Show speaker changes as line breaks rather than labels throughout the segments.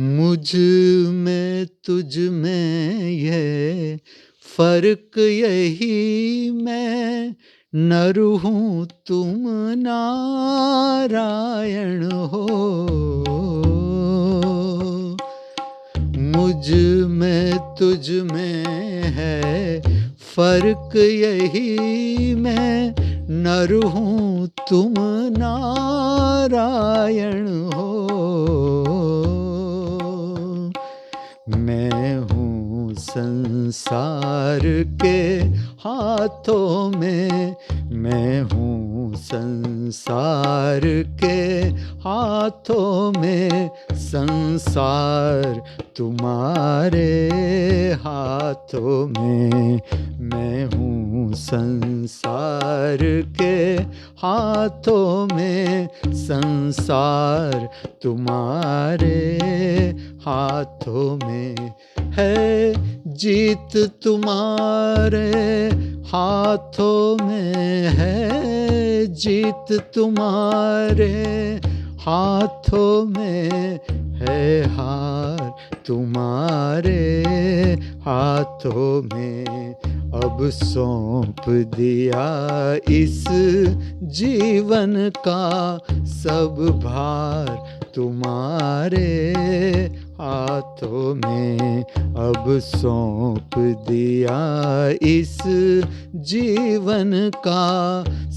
मुझ में तुझ में ये फर्क यही, मैं नर हूँ तुम नारायण हो। मुझ में तुझ में है फर्क यही, मैं नर हूँ तुम नारायण हो। मैं हूँ संसार के हाथों में, मैं हूँ संसार के हाथों में, संसार तुम्हारे हाथों में। मैं हूँ संसार के हाथों में, संसार तुम्हारे हाथों में। है जीत तुम्हारे हाथों में, है जीत तुम्हारे हाथों में, है हार तुम्हारे हाथों में। अब सौंप दिया इस जीवन का सब भार तुम्हारे हाथों में। अब सौंप दिया इस जीवन का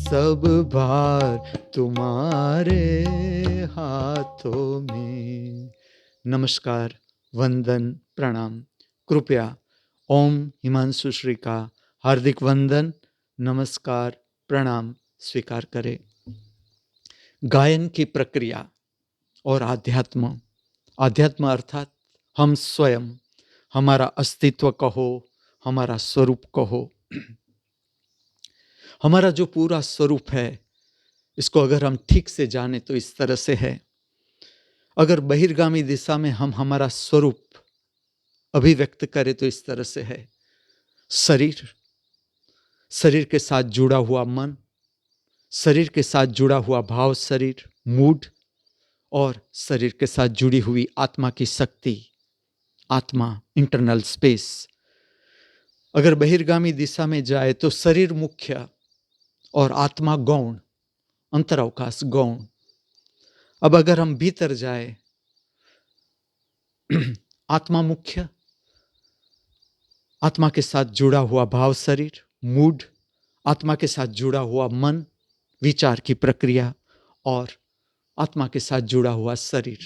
सब भार तुम्हारे हाथों में। नमस्कार, वंदन, प्रणाम। कृपया ओम हिमांशु श्री का हार्दिक वंदन, नमस्कार, प्रणाम स्वीकार करें। गायन की प्रक्रिया और आध्यात्म, आध्यात्म अर्थात हम स्वयं, हमारा अस्तित्व कहो, हमारा स्वरूप कहो, हमारा जो पूरा स्वरूप है, इसको अगर हम ठीक से जाने तो इस तरह से है। अगर बहिर्गामी दिशा में हम हमारा स्वरूप अभिव्यक्त करें तो इस तरह से है। शरीर, शरीर के साथ जुड़ा हुआ मन, शरीर के साथ जुड़ा हुआ भाव शरीर, मूड, और शरीर के साथ जुड़ी हुई आत्मा की शक्ति, आत्मा, इंटरनल स्पेस। अगर बहिर्गामी दिशा में जाए तो शरीर मुख्य और आत्मा गौण, अंतरावकाश गौण। अब अगर हम भीतर जाए, आत्मा मुख्य, आत्मा के साथ जुड़ा हुआ भाव शरीर, मूड, आत्मा के साथ जुड़ा हुआ मन, विचार की प्रक्रिया, और आत्मा के साथ जुड़ा हुआ शरीर।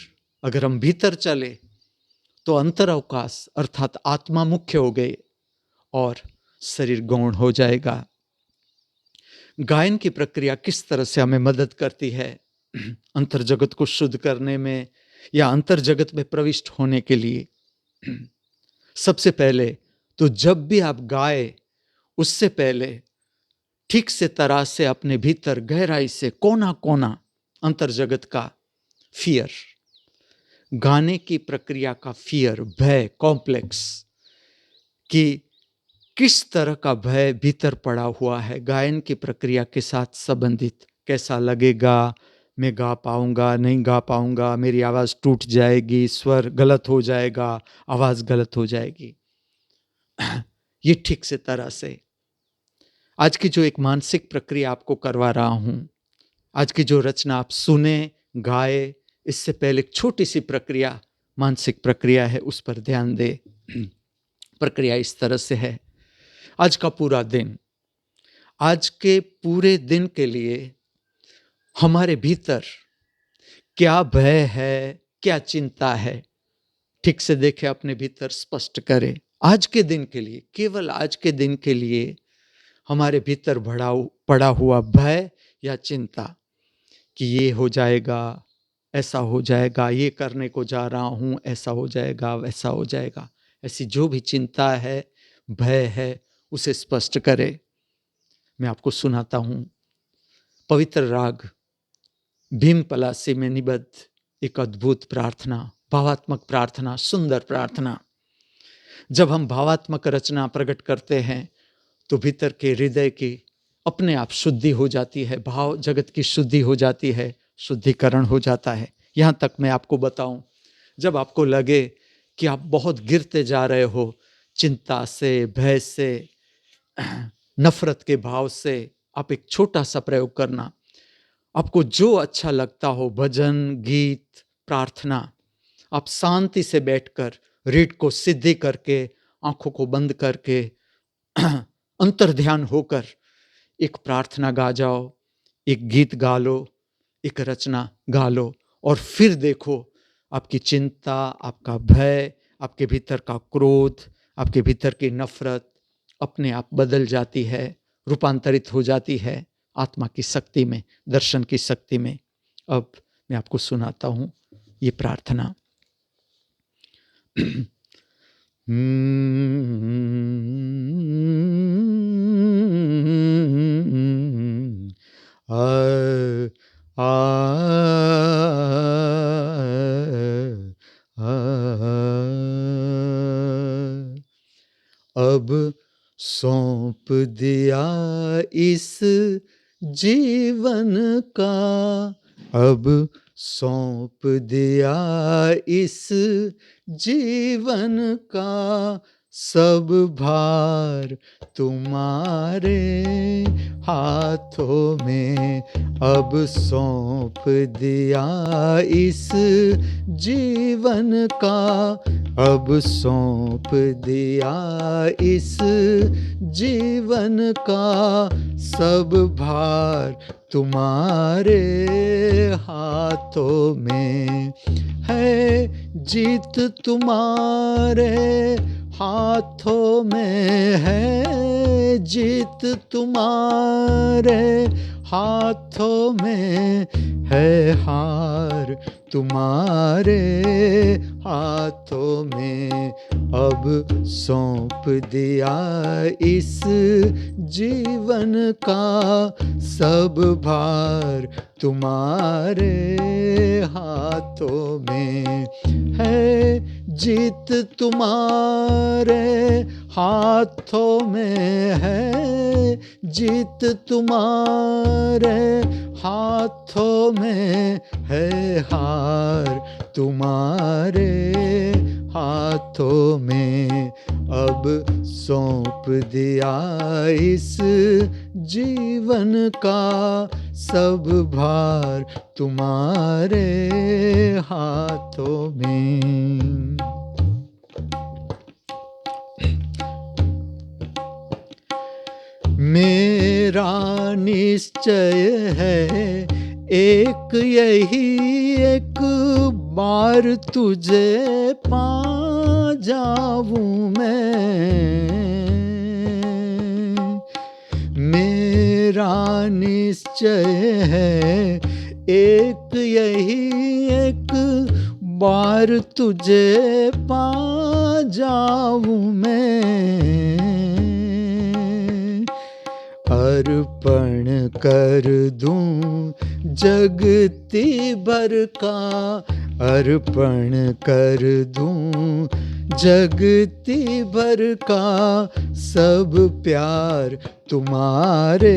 अगर हम भीतर चले तो अंतरावकाश अर्थात आत्मा मुख्य हो गए और शरीर गौण हो जाएगा। गायन की प्रक्रिया किस तरह से हमें मदद करती है अंतर जगत को शुद्ध करने में या अंतर जगत में प्रविष्ट होने के लिए? सबसे पहले तो जब भी आप गाए, उससे पहले ठीक से तरह से अपने भीतर गहराई से कोना कोना अंतर जगत का फियर, गाने की प्रक्रिया का फियर, भय, कॉम्प्लेक्स, कि किस तरह का भय भीतर पड़ा हुआ है गायन की प्रक्रिया के साथ संबंधित। कैसा लगेगा, मैं गा पाऊंगा, नहीं गा पाऊंगा, मेरी आवाज़ टूट जाएगी, स्वर गलत हो जाएगा, आवाज़ गलत हो जाएगी। ये ठीक से तरह से आज की जो एक मानसिक प्रक्रिया आपको करवा रहा हूं, आज की जो रचना आप सुने, गाए, इससे पहले एक छोटी सी प्रक्रिया, मानसिक प्रक्रिया है, उस पर ध्यान दे। प्रक्रिया इस तरह से है। आज का पूरा दिन, आज के पूरे दिन के लिए हमारे भीतर क्या भय है, क्या चिंता है, ठीक से देखे, अपने भीतर स्पष्ट करें। आज के दिन के लिए, केवल आज के दिन के लिए हमारे भीतर पड़ा हुआ भय या चिंता कि ये हो जाएगा, ऐसा हो जाएगा, ये करने को जा रहा हूं, ऐसा हो जाएगा, वैसा हो जाएगा, ऐसी जो भी चिंता है, भय है, उसे स्पष्ट करें। मैं आपको सुनाता हूं पवित्र राग भीम पलासी में निबद्ध एक अद्भुत प्रार्थना, भावात्मक प्रार्थना, सुंदर प्रार्थना। जब हम भावात्मक रचना प्रकट करते हैं तो भीतर के हृदय की अपने आप शुद्धि हो जाती है, भाव जगत की शुद्धि हो जाती है, शुद्धिकरण हो जाता है। यहाँ तक मैं आपको बताऊं, जब आपको लगे कि आप बहुत गिरते जा रहे हो, चिंता से, भय से, नफरत के भाव से, आप एक छोटा सा प्रयोग करना। आपको जो अच्छा लगता हो, भजन, गीत, प्रार्थना, आप शांति से बैठकर रीढ़ को सीधी करके, आंखों को बंद करके, अंतर्ध्यान होकर एक प्रार्थना गा जाओ, एक गीत गा लो, एक रचना गा लो, और फिर देखो आपकी चिंता, आपका भय, आपके भीतर का क्रोध, आपके भीतर की नफरत अपने आप बदल जाती है, रूपांतरित हो जाती है आत्मा की शक्ति में, दर्शन की शक्ति में। अब मैं आपको सुनाता हूं ये प्रार्थना। अब सौंप दिया इस जीवन का, अब सौंप दिया इस जीवन का, सब भार तुम्हारे हाथों में। अब सौंप दिया इस जीवन का, अब सौंप दिया इस जीवन का, सब भार तुम्हारे हाथों में है। जीत तुम्हारे हाथों में है, जीत तुम्हारे हाथों में है, हार तुम्हारे हाथों में। अब सौंप दिया इस जीवन का, सब भार तुम्हारे हाथों में है। जीत तुम्हारे हाथों में है, जीत तुम्हारे हाथों में है, हार तुम्हारे हाथों में। अब सौंप दिया इस जीवन का, सब भार तुम्हारे हाथों में। मेरा निश्चय है एक यही, एक बार तुझे पा जाऊं मैं। मेरा निश्चय है एक यही, एक बार तुझे पा जाऊं मैं। अर्पण कर दूं जगती भर का, अर्पण कर दूं जगती भर का, सब प्यार तुम्हारे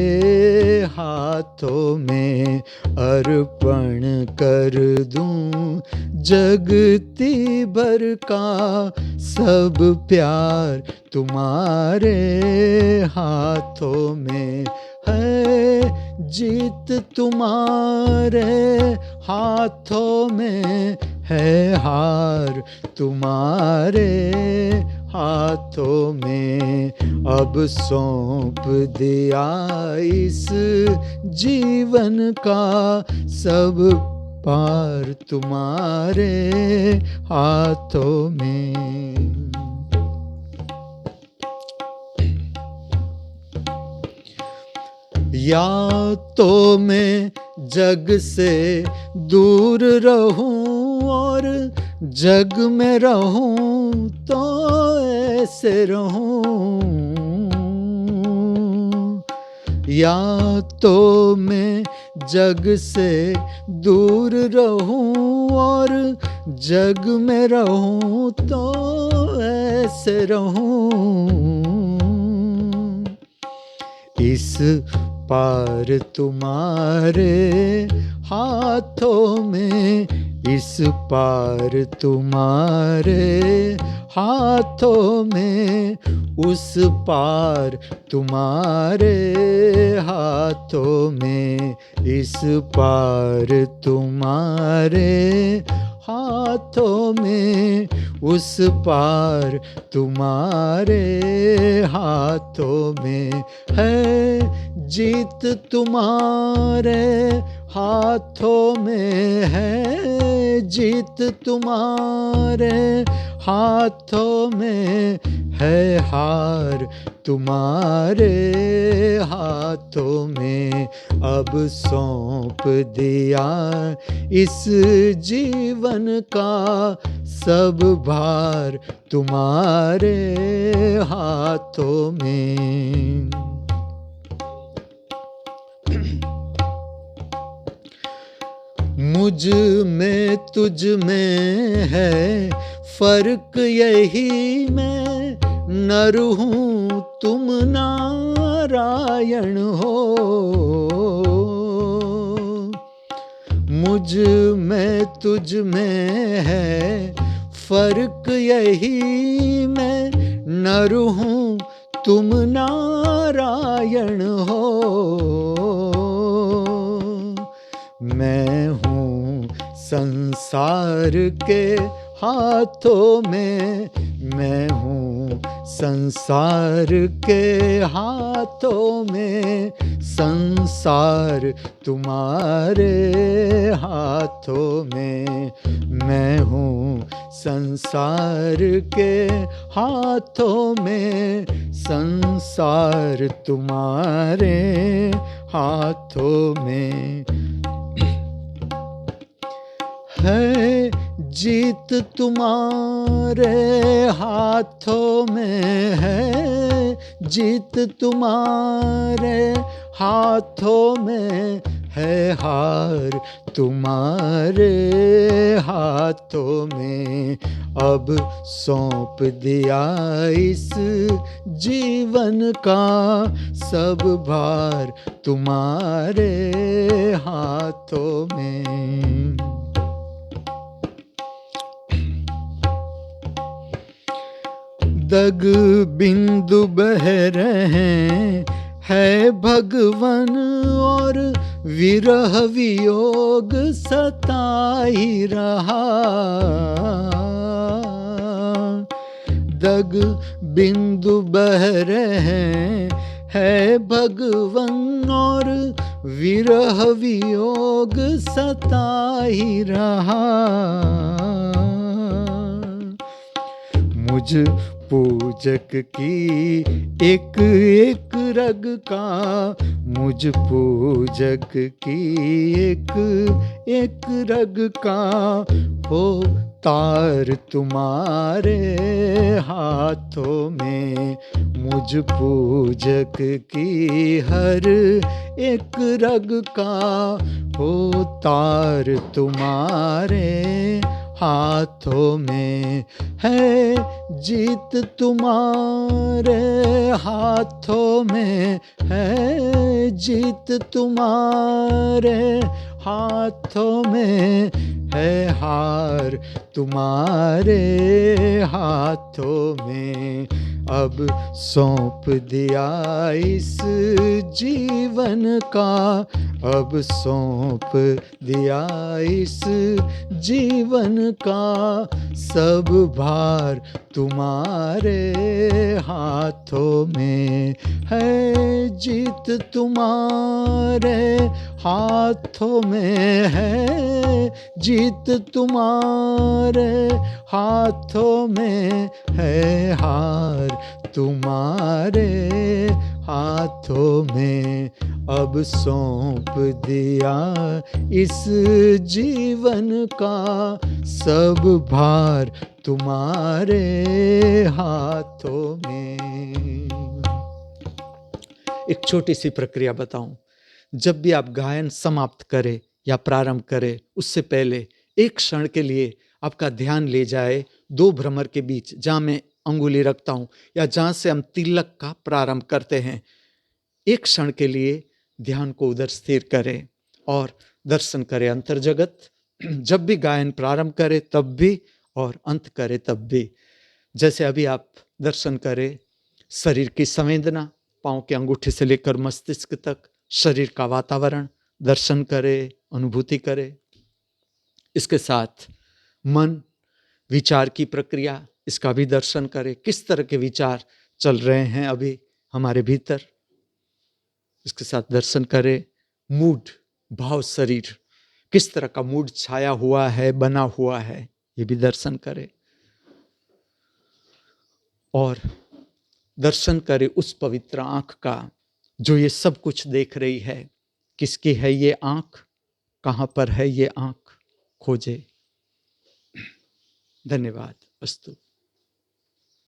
हाथों में। अर्पण कर दूं जगती भर का, सब प्यार तुम्हारे हाथों में है। जीत तुम्हारे हाथों में है, हार तुम्हारे हाथों में। अब सौंप दिया इस जीवन का, सब पार तुम्हारे हाथों में। या तो मैं जग से दूर रहूं और जग में रहूं तो ऐसे रहूं, या तो मैं जग से दूर रहूं और जग में रहूं तो ऐसे रहूं। इस पार तुम्हारे हाथों में, इस पार तुम्हारे हाथों में, उस पार तुम्हारे हाथों में, इस पार तुम्हारे हाथों में, उस पार तुम्हारे हाथों में है। जीत तुम्हारे हाथों में है, जीत तुम्हारे हाथों में है, हार तुम्हारे हाथों में। अब सौंप दिया इस जीवन का सब भार तुम्हारे हाथों में। मुझ में तुझ में है फर्क यही, मैं नर हूँ तुम नारायण हो। मुझ में तुझ में है फर्क यही, मैं नर हूँ तुम नारायण हो। मैं हूँ संसार के हाथों में, मैं हूँ संसार के हाथों में, संसार तुम्हारे हाथों में। मैं हूँ संसार के हाथों में, संसार तुम्हारे हाथों में है। जीत तुम्हारे हाथों में है, जीत तुम्हारे हाथों में है, हार तुम्हारे हाथों में। अब सौंप दिया इस जीवन का सब भार तुम्हारे हाथों में। दग बिंदु बह रहे है भगवन, और विरह वियोग सता ही रहा। दग बिंदु बह रहे है भगवन, और विरह वियोग सता ही रहा। मुझ पूजक की एक एक रग का, मुझ पूजक की एक एक रग का हो तार तुम्हारे हाथों में। मुझ पूजक की हर एक रग का हो तार तुम्हारे हाथों में है। जीत तुम्हारे हाथों में है, जीत तुम्हारे हाथों में है, हार तुम्हारे हाथों में। अब सौंप दिया इस जीवन का, अब सौंप दिया इस जीवन का सब भार तुम्हारे हाथों में है। जीत तुम्हारे हाथों में है, जीत तुम्हारे हाथों में है, हार तुम्हारे हाथों में। अब सौंप दिया इस जीवन का सब भार तुम्हारे हाथों में। एक छोटी सी प्रक्रिया बताऊं। जब भी आप गायन समाप्त करें या प्रारंभ करें, उससे पहले एक क्षण के लिए आपका ध्यान ले जाए दो भ्रमर के बीच, जहां मैं अंगुली रखता हूं या जहां से हम तिलक का प्रारंभ करते हैं। एक क्षण के लिए ध्यान को उधर स्थिर करें और दर्शन करे अंतर जगत, जब भी गायन प्रारंभ करे तब भी और अंत करे तब भी। जैसे अभी आप दर्शन करें शरीर की संवेदना, पाँव के अंगूठे से लेकर मस्तिष्क तक शरीर का वातावरण दर्शन करे, अनुभूति करे। इसके साथ मन, विचार की प्रक्रिया, इसका भी दर्शन करें, किस तरह के विचार चल रहे हैं अभी हमारे भीतर, इसके साथ दर्शन करें। मूड, भाव, शरीर, किस तरह का मूड छाया हुआ है, बना हुआ है, ये भी दर्शन करें। और दर्शन करें उस पवित्र आंख का जो ये सब कुछ देख रही है। किसकी है ये आंख, कहां पर है ये आंख, खोजे। धन्यवाद। अस्तु।